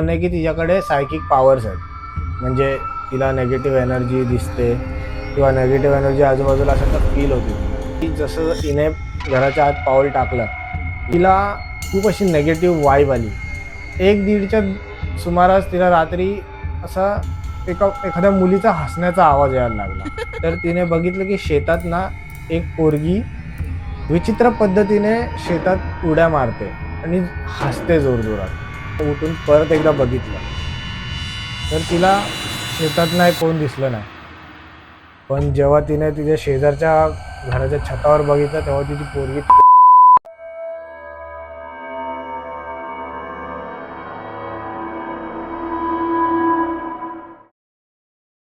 नाही की तिच्याकडे सायकिक पॉवर्स आहेत, म्हणजे तिला नेगेटिव्ह एनर्जी दिसते किंवा नेगेटिव्ह एनर्जी आजूबाजूला असेल तर फील होते ती जसं तिने घराच्या आत पाऊल टाकलं तिला खूप अशी नेगेटिव्ह वाईब आली. 1-1:30च्या सुमारास तिला रात्री असा एखाद्या मुलीचा हसण्याचा आवाज यायला लागला. तर तिने बघितलं की शेतात ना एक पोरगी विचित्र पद्धतीने शेतात उड्या मारते आणि हसते जोरजोरात. उठून परत एकदा बघितलं तर तिला शेतात नाही कोण दिसलं नाही. पण जेव्हा तिने तिच्या शेजारच्या घराच्या छतावर बघितलं तेव्हा तिची पोरगी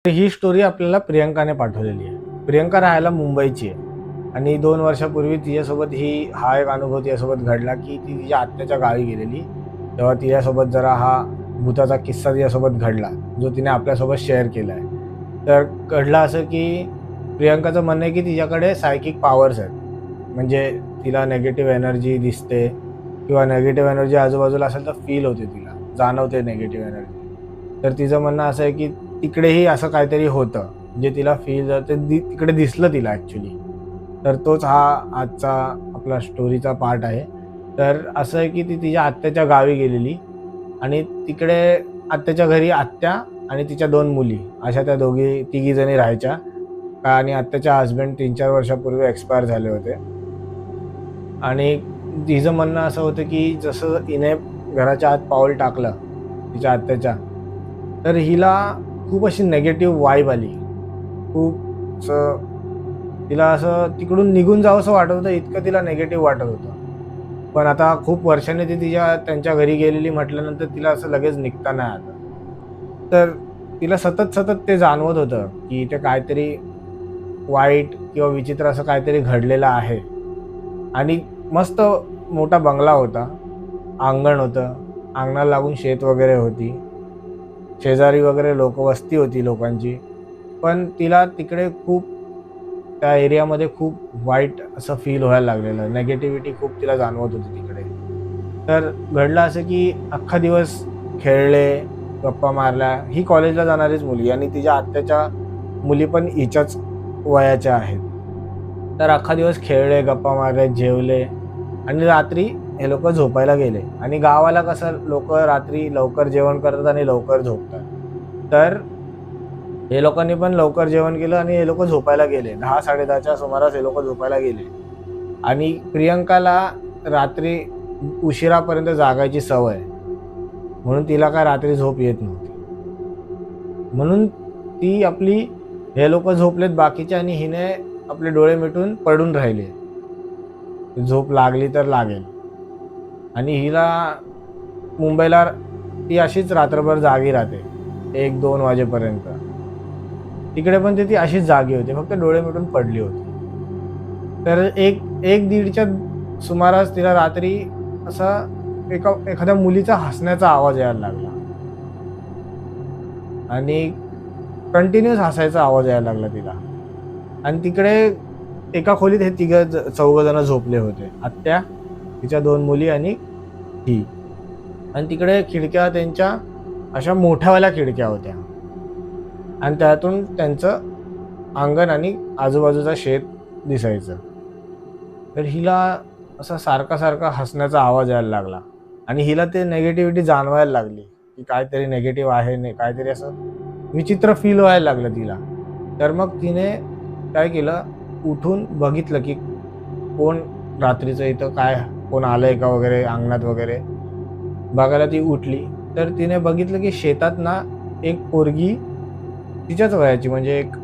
ही स्टोरी आपल्याला प्रियंकाने पाठवलेली आहे. प्रियंका राहायला मुंबईची आहे आणि 2 वर्षापूर्वी तिच्यासोबत हा एक अनुभव तिच्यासोबत घडला की ती तिच्या आत्याच्या गावी गेलेली. तेव्हा तिच्यासोबत जरा हा भूताचा किस्सा तिच्यासोबत घडला, जो तिने आपल्यासोबत शेअर केला आहे. तर घडलं असं की प्रियंकाचं म्हणणं आहे की तिच्याकडे सायकिक पॉवर्स आहेत, म्हणजे तिला नेगेटिव्ह एनर्जी दिसते किंवा नेगेटिव्ह एनर्जी आजूबाजूला असेल तर फील होते, तिला जाणवते नेगेटिव्ह एनर्जी. तर तिचं म्हणणं असं आहे की तिकडेही असं काहीतरी होतं जे तिला फील झालं, तिकडे दिसलं तिला ॲक्च्युली. तर तोच हा आजचा आपला स्टोरीचा पार्ट आहे. तर असं आहे की ती तिच्या आत्याच्या गावी गेलेली आणि तिकडे आत्याच्या घरी आत्या आणि तिच्या 2 मुली अशा त्या तिघी जणी राहायच्या. आणि आत्याच्या हसबंड 3-4 वर्षापूर्वी एक्सपायर झाले होते. आणि तिचं म्हणणं असं होतं की जसं हिने घराच्या आत पाऊल टाकलं तिच्या आत्याच्या, तर हिला खूप अशी नेगेटिव्ह वाईब आली. खूप असं तिला असं तिकडून निघून जावंसं वाटत होतं, इतकं तिला नेगेटिव्ह वाटत होतं. पण आता खूप वर्षांनी ती त्यांच्या घरी गेलेली म्हटल्यानंतर तिला असं लगेच निघता नाही आलं. तर तिला सतत ते जाणवत होतं की इथे काहीतरी वाईट किंवा विचित्र असं काहीतरी घडलेलं आहे. आणि मस्त मोठा बंगला होता, अंगण होतं, अंगणाला लागून शेत वगैरे होती, शेजारी वगैरे वस्ती होती लोकांची. पण तिला तिकडे खूप त्या एरियामध्ये खूप वाईट असं फील व्हायला लागलेलं, नेगेटिव्हिटी खूप तिला जाणवत होती तिकडे. तर घडलं असं की अख्खा दिवस खेळले, गप्पा मारल्या. ही कॉलेजला जाणारीच मुली आणि तिच्या आत्याच्या मुली पण हिच्याच वयाच्या आहेत. तर अख्खा दिवस खेळले, गप्पा मारले, जेवले आणि रात्री हे लोकं झोपायला गेले. आणि गावाला कसं लोकं रात्री लवकर जेवण करतात आणि लवकर झोपतात. तर हे लोकांनी पण लवकर जेवण केलं आणि हे लोकं झोपायला गेले. 10-10:30च्या सुमारास हे लोकं झोपायला गेले. आणि प्रियंकाला रात्री उशिरापर्यंत जागायची सवय, म्हणून तिला काय रात्री झोप येत नव्हती. म्हणून ती आपली हे लोकं झोपलेत बाकीचे आणि हिने आपले डोळे मिटून पडून राहिली. झोप लागली तर लागेल. आणि हिला मुंबईला ती अशीच रात्रभर जागी राहते 1-2 वाजेपर्यंत. तिकडे पण ती अशीच जागी होती, फक्त डोळे मिटून पडली होती. तर 1-1:30च्या सुमारास तिला रात्री असा एखाद्या मुलीचा हसण्याचा आवाज यायला लागला आणि कंटिन्यूअस हसायचा आवाज यायला लागला तिला. आणि तिकडे एका खोलीत हे चौघ जण झोपले होते, आत्या, तिच्या 2 मुली आणि ही. आणि तिकडे खिडक्या त्यांच्या अशा मोठ्यावाल्या खिडक्या होत्या आणि त्यातून त्यांचं अंगण आणि आजूबाजूचा शेत दिसायचं. तर हिला असा सारखा हसण्याचा आवाज यायला लागला आणि हिला ते नेगेटिव्हिटी जाणवायला लागली की काहीतरी नेगेटिव्ह आहे, नाही काहीतरी असं विचित्र फील व्हायला लागलं तिला. तर मग तिने काय केलं, उठून बघितलं की कोण रात्रीचं इथं कोण आलंय का वगैरे अंगणात वगैरे बघायला ती उठली. तर तिने बघितलं की शेतात ना एक पोरगी तिच्याच वयाची, म्हणजे एक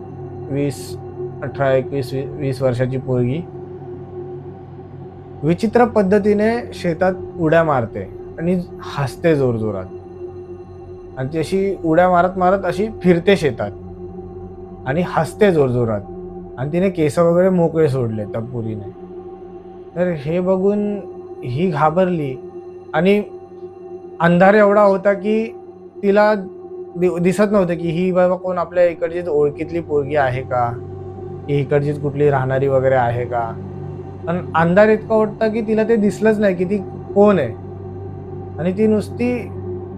18-21-20 वर्षाची पोरगी विचित्र पद्धतीने शेतात उड्या मारते आणि हसते जोरजोरात. आणि ती अशी उड्या मारत अशी फिरते शेतात आणि हसते जोरजोरात. आणि तिने केस वगैरे मोकळे सोडले त्या पोरीने. तर हे बघून ही घाबरली आणि अंधार एवढा होता की तिला दिसत नव्हतं की ही बाबा कोण आपल्या इकडचीच ओळखीतली पोरगी आहे का, की इकडचीच कुठली राहणारी वगैरे आहे का. पण अंधार इतका होता की तिला ते दिसलंच नाही की ती कोण आहे. आणि ती नुसती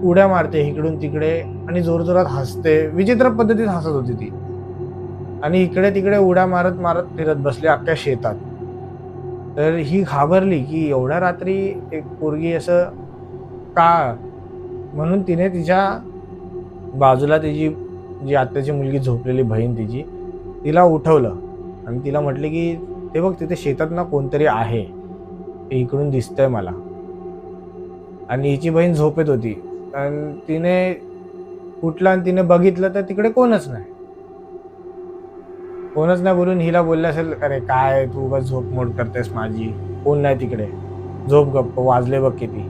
उड्या मारते इकडून तिकडे आणि जोरजोरात हसते. विचित्र पद्धतीत हसत होती ती आणि इकडे तिकडे उड्या मारत मारत फिरत बसली अख्ख्या शेतात. तर ही घाबरली की एवढ्या रात्री एक पोरगी असं का? म्हणून तिने तिच्या बाजूला तिची जी आत्याची मुलगी झोपलेली बहीण तिला उठवलं आणि तिला म्हटले की ते बघ तिथे शेतात ना कोणतरी आहे, ते इकडून दिसतंय मला. आणि हिची बहीण झोपेत होती आणि तिने उठला आणि तिने बघितलं तर तिकडे कोणच नाही बोलून हिला बोलले असेल, अरे काय तू उगाच झोप मोड करतेस माझी, कोण नाही तिकडे, झोप गप्प, वाजले बघ किती.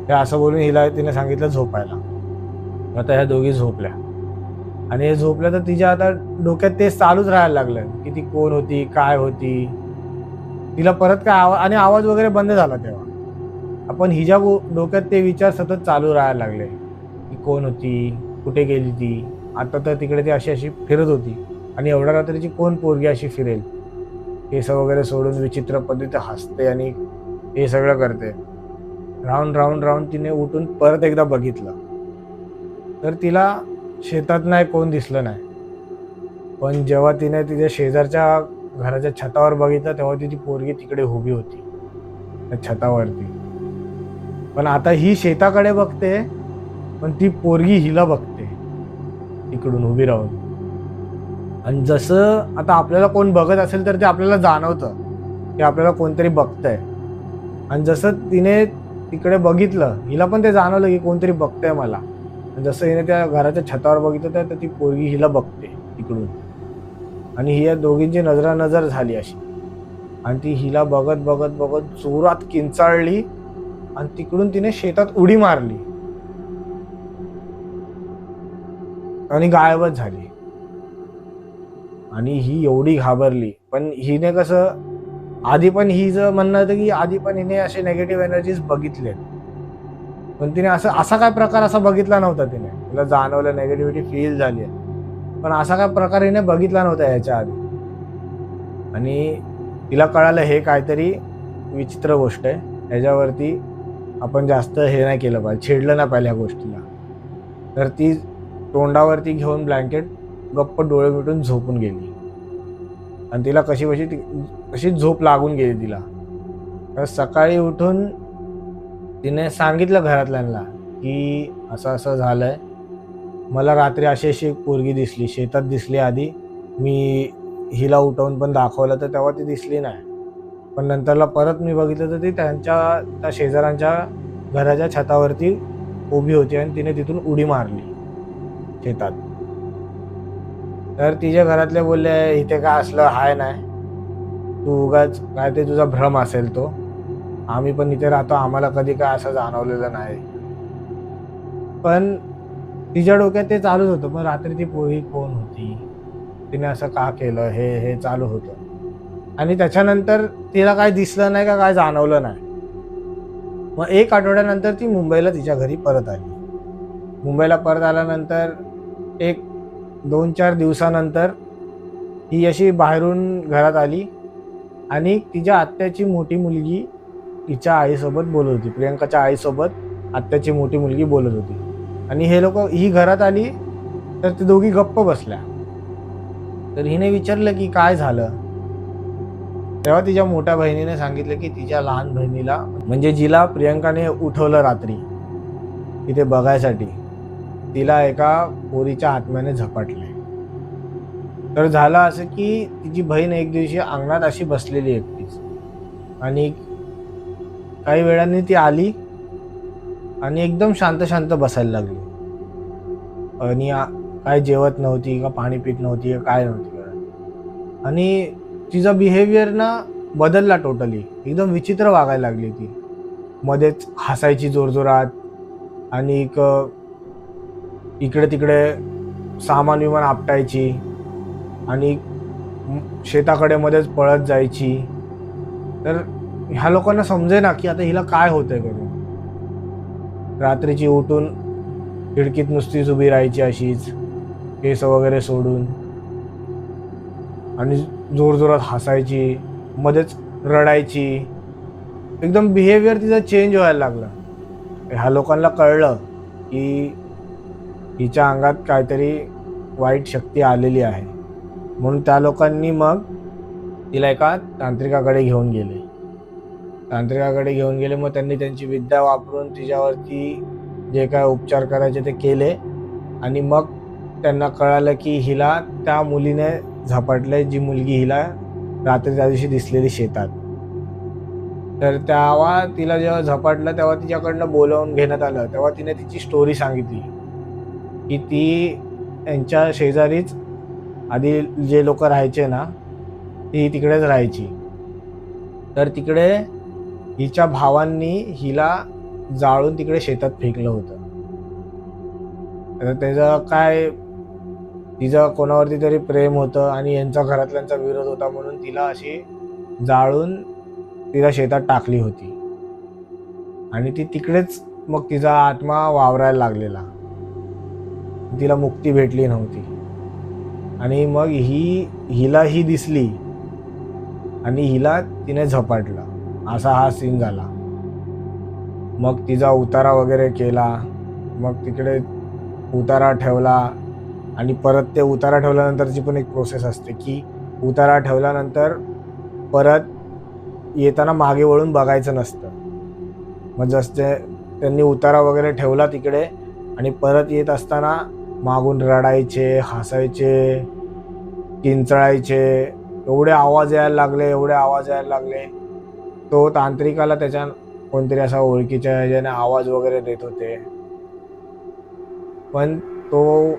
हे असं बोलून तिने सांगितलं झोपायला. आता ह्या दोघी झोपल्या आणि हे झोपल्या तर तिच्या आता डोक्यात तेच चालूच राहायला लागलं की ती कोण होती, काय होती. तिला परत काय आणि आवाज वगैरे बंद झाला तेव्हा. आपण हिच्या डोक्यात ते विचार सतत चालू राहायला लागले की कोण होती, कुठे गेली ती. आता तर तिकडे ती अशी अशी फिरत होती आणि एवढ्या रात्रीची कोण पोरगी अशी फिरेल. केस वगैरे सोडून विचित्र पद्धतीने हसते आणि हे सगळं करते. राऊंड तिने उठून परत एकदा बघितलं तर तिला शेतात नाही कोण दिसलं नाही. पण जेव्हा तिने तिच्या शेजारच्या घराच्या छतावर बघितलं तेव्हा तिची पोरगी तिकडे उभी होती त्या छतावरती. पण आता ही शेताकडे बघते पण ती पोरगी हिला बघते इकडून उभी राहून. आणि जसं आता आपल्याला कोण बघत असेल तर ते आपल्याला जाणवतं की आपल्याला कोणतरी बघतंय. आणि जसं तिने तिकडे बघितलं हिला पण ते जाणवलं की कोणतरी बघतंय मला. आणि जसं हिने त्या घराच्या छतावर बघितलं तर ती पोरगी हिला बघते इकडून आणि ही या दोघींची नजरानजर झाली अशी. आणि ती हिला बघत बघत बघत जोरात किंचाळली आणि तिकडून तिने शेतात उडी मारली आणि गायबच झाली. आणि ही एवढी घाबरली. पण हिने कसं आधी पण हिचं म्हणणं होतं की आधी पण हिने असे नेगेटिव्ह एनर्जीज बघितले, पण तिने असा काय प्रकार असा बघितला नव्हता. तिला जाणवलं नेगेटिव्हिटी फील झाली आहे, पण असा काय प्रकार हिने बघितला नव्हता ह्याच्या आधी. आणि तिला कळालं हे काहीतरी विचित्र गोष्ट आहे, ह्याच्यावरती आपण जास्त हे नाही केलं पाहिजे, छेडलं नाही पाहिजे ह्या गोष्टीला. तर ती तोंडावरती घेऊन ब्लँकेट गप्प डोळे मिटून झोपून गेली आणि तिला कशी झोप लागून गेली तिला. तर सकाळी उठून तिने सांगितलं घरातल्यांना की असं असं झालंय, मला रात्री अशी अशी एक पोरगी दिसली, शेतात दिसली. आधी मी हिला उठवून पण दाखवलं तर तेव्हा ती दिसली नाही, पण नंतरला परत मी बघितलं तर ती त्या शेजाऱ्यांच्या घराच्या छतावरती उभी होती आणि तिने तिथून उडी मारली शेतात. तर तिच्या घरातले बोलले इथे काय असलं हाय नाही, तू उगाच काय ते तुझा भ्रम असेल, तो आम्ही पण इथे राहतो, आम्हाला कधी काय असं जाणवलेलं नाही. पण तिच्या डोक्यात ते चालूच होतं, पण रात्री ती पोरगी कोण होती, तिने असं का केलं, हे चालू होतं. आणि त्याच्यानंतर तिला काय दिसलं नाही का काय जाणवलं नाही. मग 1 आठवड्यानंतर ती मुंबईला तिच्या घरी परत आली. मुंबईला परत आल्यानंतर 1-2-4 दिवसानंतर ही अशी बाहेरून घरात आली आणि तिच्या आत्याची मोठी मुलगी तिच्या आईसोबत बोलत होती. प्रियंकाच्या आईसोबत आत्याची मोठी मुलगी बोलत होती. आणि ही घरात आली तर ते दोघी गप्प बसल्या. तर हिने विचारलं की काय झालं. तेव्हा तिच्या मोठ्या बहिणीने सांगितलं की तिच्या लहान बहिणीला, म्हणजे जिला प्रियंकाने उठवलं रात्री तिथे बघायसाठी, तिला एका पोरीच्या आत्म्याने झपाटले. तर झालं असं की तिची बहीण एक दिवशी अंगणात अशी बसलेली एकटीच आणि काही वेळाने ती आली आणि एकदम शांत शांत बसायला लागली आणि काय जेवत नव्हती का पाणी पित नव्हती का काय नव्हती करत. आणि तिचा बिहेवियर ना बदलला टोटली, एकदम विचित्र वागायला लागली. ती मध्येच हसायची जोरजोरात आणि इकडे तिकडे सामान विमान आपटायची आणि शेताकडे मध्येच पळत जायची. तर ह्या लोकांना समजेना की आता हिला काय होतंय करून. रात्रीची उठून खिडकीत नुसतीच उभी राहायची अशीच, केस वगैरे सोडून, आणि जोरजोरात हसायची, मध्येच रडायची. एकदम बिहेवियर तिचा चेंज व्हायला लागला. ह्या लोकांना कळलं की हिच्या अंगात काहीतरी वाईट शक्ती आलेली आहे. म्हणून त्या लोकांनी मग तिला एका तांत्रिकाकडे घेऊन गेले. मग त्यांनी त्यांची विद्या वापरून तिच्यावरती जे काय उपचार करायचे ते केले आणि मग त्यांना कळालं की हिला त्या मुलीने झपाटलंय, जी मुलगी हिला रात्री त्या दिवशी दिसलेली शेतात. तर तेव्हा तिला जेव्हा झपाटलं तेव्हा तिच्याकडनं बोलावून घेण्यात आलं. तेव्हा तिने तिची स्टोरी सांगितली की ती यांच्या शेजारीच आधी जे लोक राहायचे ना, ती तिकडेच राहायची. तर तिकडे हिच्या भावांनी हिला जाळून तिकडे शेतात फेकलं होतं. तर त्याचं काय, तिचं कोणावरती तरी प्रेम होतं आणि यांचा घरातल्यांचा विरोध होता म्हणून तिला अशी जाळून तिला शेतात टाकली होती आणि ती तिकडेच मग तिचा आत्मा वावरायला लागलेला. तिला मुक्ती भेटली नव्हती आणि मग हिला ही दिसली आणि हिला तिने झपाटलं. असा हा सीन झाला. मग तिचा उतारा वगैरे केला. मग तिकडे उतारा ठेवला आणि परत ते उतारा ठेवल्यानंतरची पण एक प्रोसेस असते की उतारा ठेवल्यानंतर परत येताना मागे वळून बघायचं नसतं. मग जसं त्यांनी उतारा वगैरे ठेवला तिकडे आणि परत येत असताना मागून रडायचे, हसायचे, किंचाळायचे, एवढे आवाज यायला लागले. तो तांत्रिकाला त्याच्या कोणतरी असा ओळखीच्या ह्याच्याने आवाज वगैरे देत होते. पण तो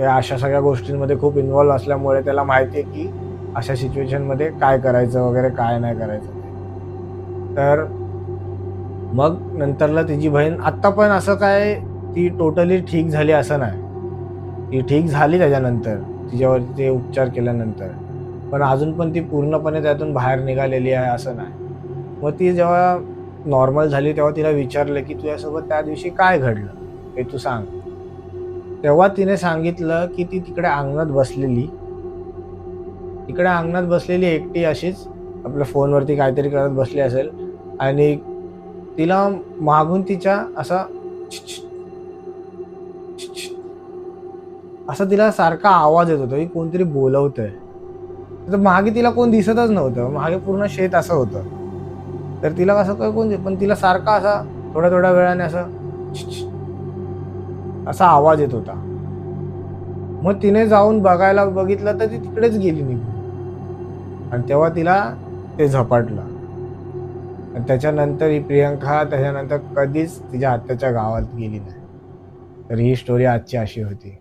अशा सगळ्या गोष्टींमध्ये खूप इन्व्हॉल्व असल्यामुळे त्याला माहिती आहे की अशा सिच्युएशनमध्ये काय करायचं वगैरे काय नाही करायचं ते. तर मग नंतरला तिची बहीण आत्ता पण असं काय ती टोटली ठीक झाली असं नाही. ती ठीक झाली त्याच्यानंतर, तिच्यावरती ते उपचार केल्यानंतर, पण अजून पण ती पूर्णपणे त्यातून बाहेर निघालेली आहे असं नाही. मग ती जेव्हा नॉर्मल झाली तेव्हा तिला विचारलं की तुझ्यासोबत त्या दिवशी काय घडलं हे तू सांग. तेव्हा तिने सांगितलं की ती तिकडे अंगणात बसलेली एकटी अशीच आपल्या फोनवरती काहीतरी करत बसली असेल आणि तिला मागून तिच्या असा तिला सारखा आवाज येत होता की कोणतरी बोलवतंय. तर मागे तिला कोण दिसतच नव्हतं. मागे पूर्ण शेत असं होतं. तर तिला कसं काय कोण, पण तिला सारखा असा थोड्या वेळाने असा आवाज येत होता. मग तिने जाऊन बघितलं तर ती तिकडेच गेली निघून आणि तेव्हा तिला ते झपाटलं. आणि त्याच्यानंतर ही प्रियंका त्याच्यानंतर कधीच तिच्या आत्याच्या गावात गेली नाही. तर ही स्टोरी आजची अशी होती.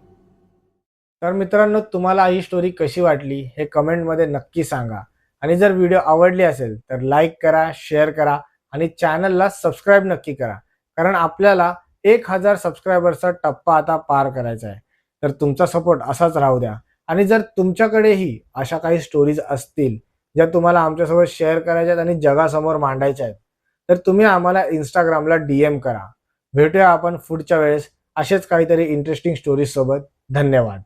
तर मित्रांनो, तुम्हाला ही स्टोरी कशी वाटली हे कमेंटमध्ये नक्की सांगा आणि जर व्हिडिओ आवडली असेल तर लाईक करा, शेअर करा आणि चॅनलला सबस्क्राईब नक्की करा. कारण आपल्याला 1000 सबस्क्रायबरचा टप्पा आता पार करायचा आहे. तर तुमचा सपोर्ट असाच राहू द्या आणि जर तुमच्याकडेही अशा काही स्टोरीज असतील ज्या तुम्हाला आमच्यासोबत शेअर करायच्या आहेत आणि जगासमोर मांडायच्या आहेत तर तुम्ही आम्हाला इंस्टाग्रामला DM करा. भेटूया आपण पुढच्या वेळेस असेच काहीतरी इंटरेस्टिंग स्टोरीज सोबत. धन्यवाद.